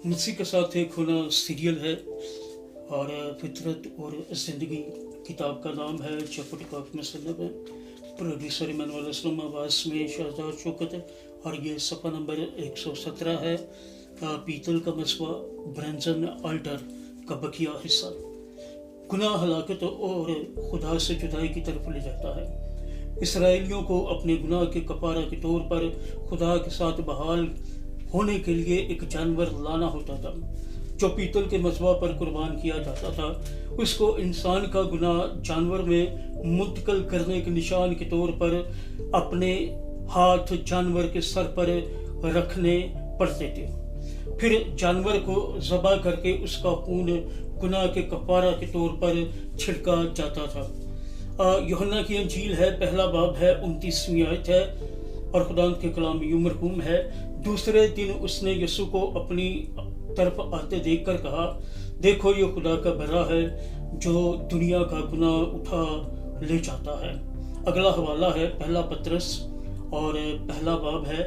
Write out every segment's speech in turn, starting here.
मसीह के साथ एक होना सीरियल है और फितरत और ज़िंदगी किताब का नाम है। चौपट का मुसन्नफ़ है। प्रोड्यूसर इमानुअल असलम, आवाज़ में शहजाद शौकत और ये सफ़ा नंबर 117 है। पीतल का मसवा ब्रंजन अल्टर का बकिया हिस्सा। गुनाह हलाकत और खुदा से जुदाई की तरफ ले जाता है। इसराइलियों को अपने गुनाह के कफारा के तौर पर खुदा के साथ बहाल होने के लिए एक जानवर लाना होता था जो पीतल के मसवा पर कुर्बान किया जाता था। उसको इंसान का गुनाह जानवर में मुंतकिल करने के निशान के तौर पर अपने हाथ जानवर के सर पर रखने पड़ते थे। फिर जानवर को ज़बह करके उसका खून गुनाह के कफारा के तौर पर छिड़का जाता था। यूहन्ना की अंजील है, पहला बाब है, 29वीं आयत है और खुदा के कलाम यूं मरहूम है। दूसरे दिन उसने यीशु को अपनी तरफ आते देखकर कहा, देखो ये खुदा का बरा है जो दुनिया का गुनाह उठा ले जाता है। अगला हवाला है पहला पतरस और पहला बाब है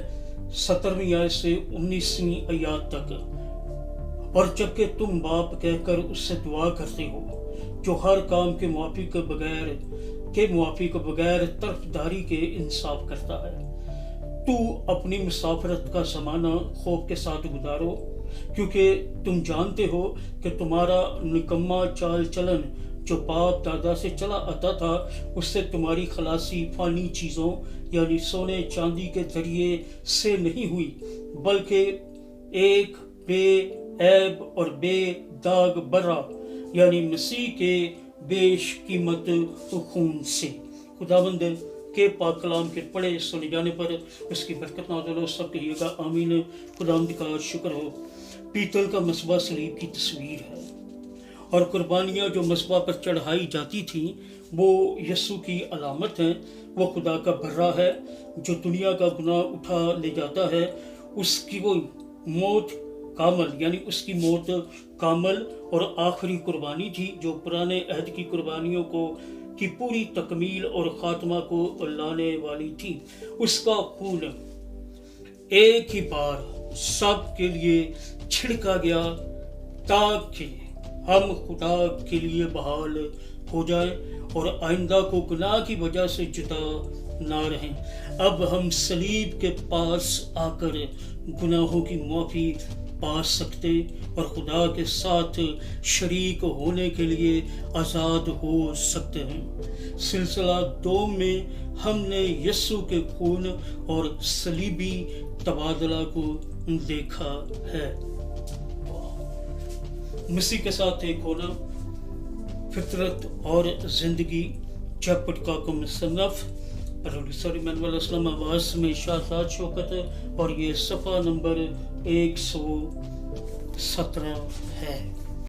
17वीं आयत से 19वीं आयत तक। और जबकि तुम बाप कहकर उससे दुआ करते हो जो हर काम के मुआफिक बगैर तरफदारी के इंसाफ करता है, तू अपनी मुसाफरत का ज़माना खौफ के साथ गुजारो, क्योंकि तुम जानते हो कि तुम्हारा निकम्मा चाल चलन जो बाप दादा से चला आता था, उससे तुम्हारी खलासी फानी चीज़ों यानी सोने चांदी के जरिए से नहीं हुई, बल्कि एक बेऐब और बेदाग बर्रा यानी मसीह के बेशकीमत खून से। खुदावंद के पाक कलाम के पढ़े सुने जाने पर उसकी बरकत नाज़िल हो। सब कहिएगा आमीन। खुदावंद का शुक्र हो। पीतल का मसबा सलीब की तस्वीर है और कुर्बानियाँ जो मसबा पर चढ़ाई जाती थी वो यीशु की अलामत हैं। वो खुदा का बर्रा है जो दुनिया का गुनाह उठा ले जाता है। उसकी वो मौत कामल यानी उसकी मौत कामल और आखिरी कुर्बानी थी जो पुराने अहद की कुर्बानियों की पूरी तकमील और खात्मा को लाने वाली थी। उसका खून एक ही बार सब के लिए छिड़का गया ताकि हम खुदा के लिए बहाल हो जाए और आइंदा को गुनाह की वजह से जुदा ना रहें। अब हम सलीब के पास आकर गुनाहों की माफ़ी पा सकते और खुदा के साथ शरीक होने के लिए आज़ाद हो सकते हैं। सिलसिला 2 में हमने यीशु के खून और सलीबी तबादला को देखा है। मसीह के साथ एक होना, फितरत और ज़िंदगी, चौपट का मुसन्नफ़, प्रोड्यूसर इमानुअल असलम, आवाज़ में शहजाद शौकत और ये सफ़ा नंबर 117 है।